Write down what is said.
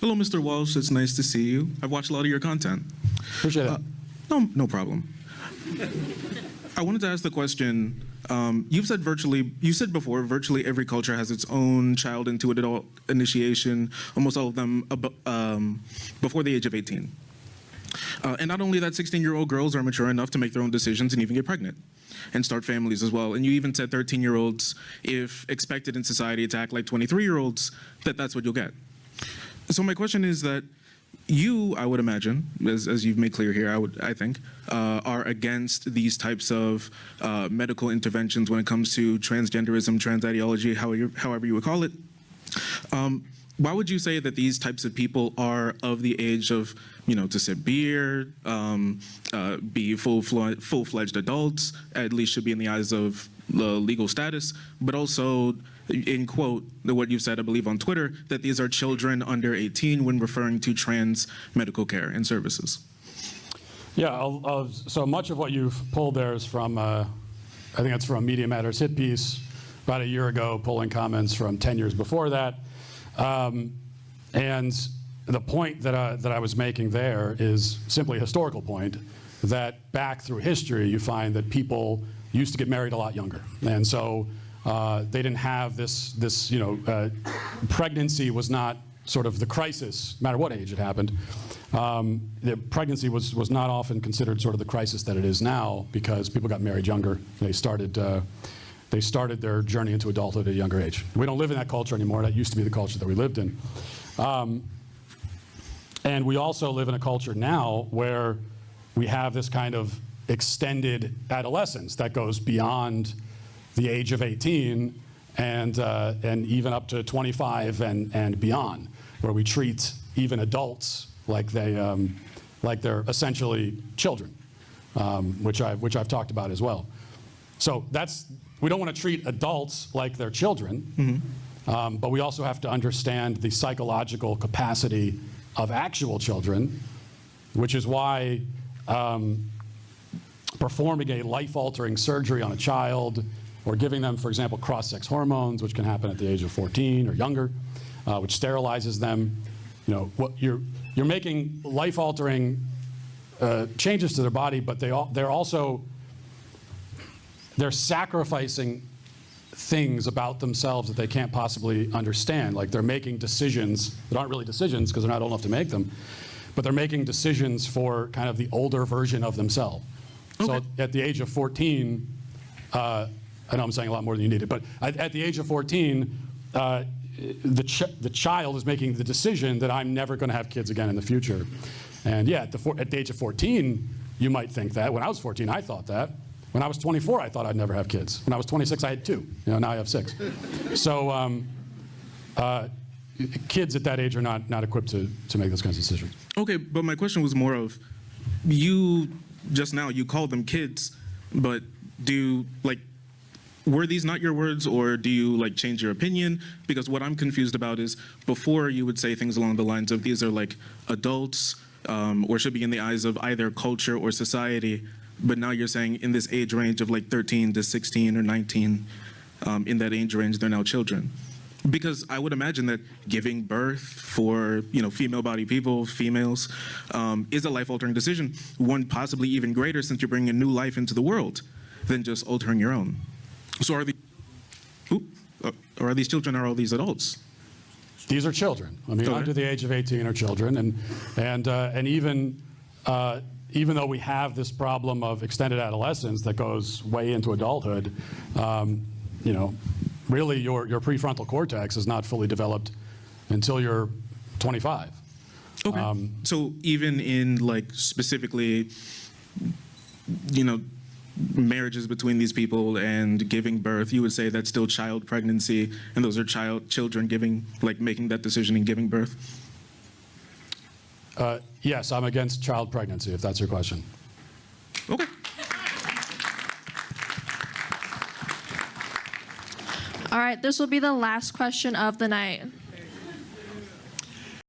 Hello, Mr. Walsh. It's nice to see you. I've watched a lot of your content. Appreciate it. No problem. I wanted to ask the question. You said before, virtually every culture has its own child into adult initiation. Almost all of them before the age of 18. And not only that, 16-year-old girls are mature enough to make their own decisions and even get pregnant and start families as well. And you even said 13-year-olds, if expected in society to act like 23-year-olds, that's what you'll get. So my question is that you, I would imagine, as you've made clear here, I think, are against these types of medical interventions when it comes to transgenderism, trans ideology, however you would call it. Why would you say that these types of people are of the age of, to sip beer, be full-fledged adults, at least should be in the eyes of the legal status, but also, in quote, what you said, I believe on Twitter, that these are children under 18 when referring to trans medical care and services? Yeah, so much of what you've pulled there is from, I think it's from Media Matters hit piece about a year ago, pulling comments from 10 years before that. And the point that I was making there is simply a historical point, that back through history you find that people used to get married a lot younger. And so they didn't have this pregnancy was not sort of the crisis, no matter what age it happened. The pregnancy was not often considered sort of the crisis that it is now, because people got married younger. They started their journey into adulthood at a younger age. We don't live in that culture anymore. That used to be the culture that we lived in. And we also live in a culture now where we have this kind of extended adolescence that goes beyond the age of 18 and even up to 25 and beyond, where we treat even adults like they're essentially children, which I've talked about as well. So we don't want to treat adults like they're children, but we also have to understand the psychological capacity of actual children, which is why performing a life-altering surgery on a child, or giving them, for example, cross-sex hormones, which can happen at the age of 14 or younger, which sterilizes them. You're making life-altering changes to their body, but they're sacrificing things about themselves that they can't possibly understand. Like, they're making decisions that aren't really decisions because they're not old enough to make them, but they're making decisions for kind of the older version of themselves. Okay. So at the age of 14, I know I'm saying a lot more than you needed, but at the age of 14, the child is making the decision that I'm never going to have kids again in the future. And yeah, at the age of 14, you might think that. When I was 14, I thought that. When I was 24, I thought I'd never have kids. When I was 26, I had 2. Now I have 6. So kids at that age are not equipped to make those kinds of decisions. Okay, but my question was more of, you just now, you called them kids, but were these not your words, or do you change your opinion? Because what I'm confused about is, before you would say things along the lines of, these are adults, or should be in the eyes of either culture or society, but now you're saying in this age range of 13 to 16 or 19, in that age range, they're now children. Because I would imagine that giving birth for female-bodied people, females, is a life-altering decision, one possibly even greater since you're bringing a new life into the world than just altering your own. So are these children, or are these adults? These are children. I mean, okay. Under the age of 18 are children, and even though we have this problem of extended adolescence that goes way into adulthood, really your prefrontal cortex is not fully developed until you're 25. Okay. So even in specifically, marriages between these people and giving birth, you would say that's still child pregnancy, and those are children making that decision and giving birth? Yes, I'm against child pregnancy, if that's your question. Okay. All right, this will be the last question of the night.